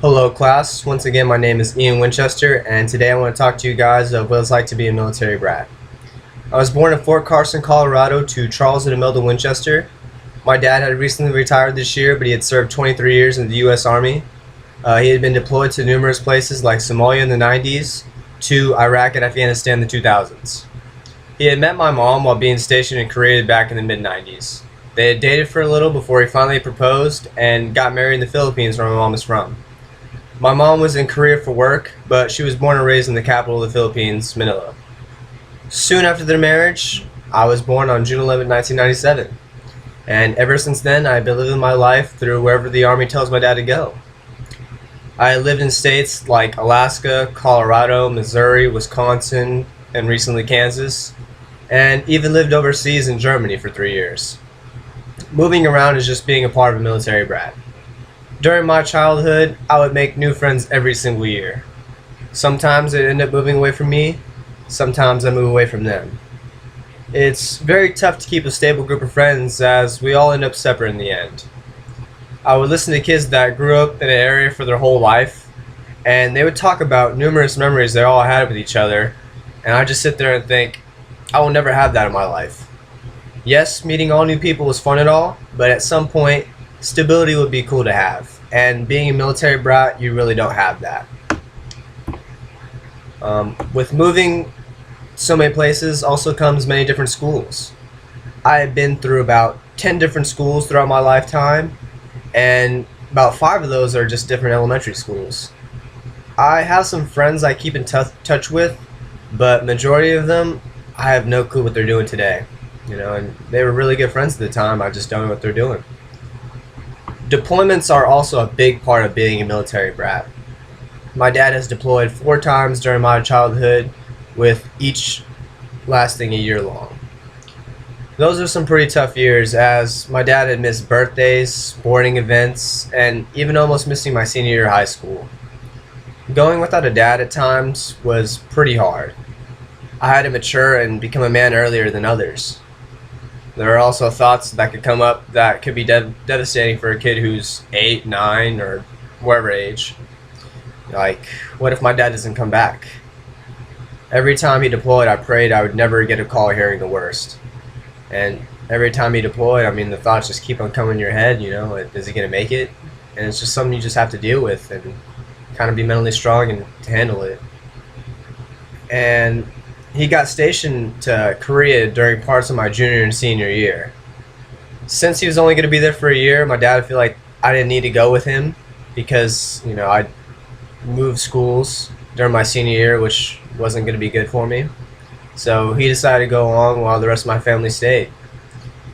Hello class, once again my name is Ian Winchester and today I want to talk to you guys of what it's like to be a military brat. I was born in Fort Carson, Colorado to Charles and Imelda Winchester. My dad had recently retired this year, but he had served 23 years in the U.S. Army. He had been deployed to numerous places like Somalia in the 90s to Iraq and Afghanistan in the 2000s. He had met my mom while being stationed in Korea back in the mid-90s. They had dated for a little before he finally proposed and got married in the Philippines where my mom is from. My mom was in Korea for work, but she was born and raised in the capital of the Philippines, Manila. Soon after their marriage, I was born on June 11, 1997. And ever since then, I've been living my life through wherever the Army tells my dad to go. I lived in states like Alaska, Colorado, Missouri, Wisconsin, and recently Kansas, and even lived overseas in Germany for 3 years. Moving around is just being a part of a military brat. During my childhood, I would make new friends every single year. Sometimes they end up moving away from me, sometimes I move away from them. It's very tough to keep a stable group of friends as we all end up separate in the end. I would listen to kids that grew up in an area for their whole life, and they would talk about numerous memories they all had with each other, and I just sit there and think, I will never have that in my life. Yes, meeting all new people was fun and all, but at some point, stability would be cool to have, and being a military brat, you really don't have that. With moving so many places also comes many different schools. I have been through about 10 different schools throughout my lifetime, and about 5 of those are just different elementary schools. I have some friends I keep in touch with, but majority of them, I have no clue what they're doing today. And they were really good friends at the time, I just don't know what they're doing. Deployments are also a big part of being a military brat. My dad has deployed 4 times during my childhood, with each lasting a year long. Those are some pretty tough years, as my dad had missed birthdays, sporting events, and even almost missing my senior year of high school. Going without a dad at times was pretty hard. I had to mature and become a man earlier than others. There are also thoughts that could come up that could be devastating for a kid who's 8, 9, or whatever age. Like, what if my dad doesn't come back? Every time he deployed, I prayed I would never get a call hearing the worst. And every time he deployed, the thoughts just keep on coming in your head, is he going to make it? And it's just something you just have to deal with and kind of be mentally strong and to handle it. And he got stationed to Korea during parts of my junior and senior year. Since he was only going to be there for a year, my dad felt like I didn't need to go with him because, I moved schools during my senior year, which wasn't going to be good for me. So he decided to go along while the rest of my family stayed.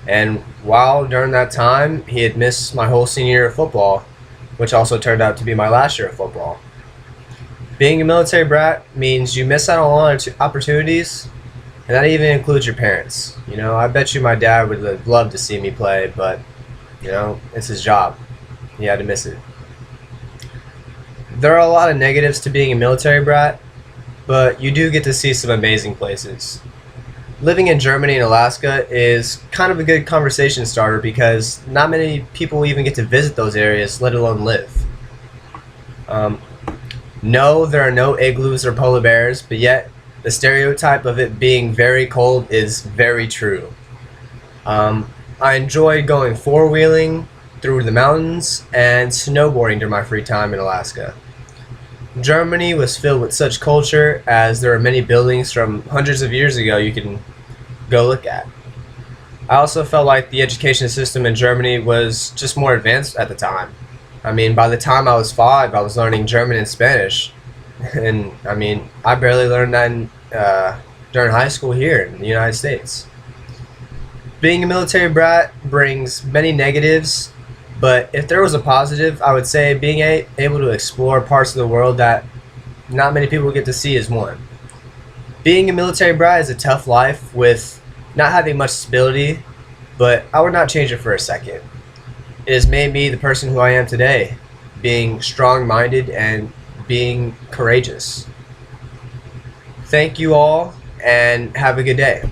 And while during that time, he had missed my whole senior year of football, which also turned out to be my last year of football. Being a military brat means you miss out on a lot of opportunities, and that even includes your parents. I bet you my dad would have loved to see me play, but, it's his job. He had to miss it. There are a lot of negatives to being a military brat, but you do get to see some amazing places. Living in Germany and Alaska is kind of a good conversation starter because not many people even get to visit those areas, let alone live. No, there are no igloos or polar bears, but yet the stereotype of it being very cold is very true. I enjoyed going four-wheeling through the mountains and snowboarding during my free time in Alaska. Germany was filled with such culture, as there are many buildings from hundreds of years ago you can go look at. I also felt like the education system in Germany was just more advanced at the time. By the time I was 5, I was learning German and Spanish. And, I barely learned that during high school here in the United States. Being a military brat brings many negatives, but if there was a positive, I would say being able to explore parts of the world that not many people get to see is one. Being a military brat is a tough life with not having much stability, but I would not change it for a second. It has made me the person who I am today, being strong-minded and being courageous. Thank you all, and have a good day.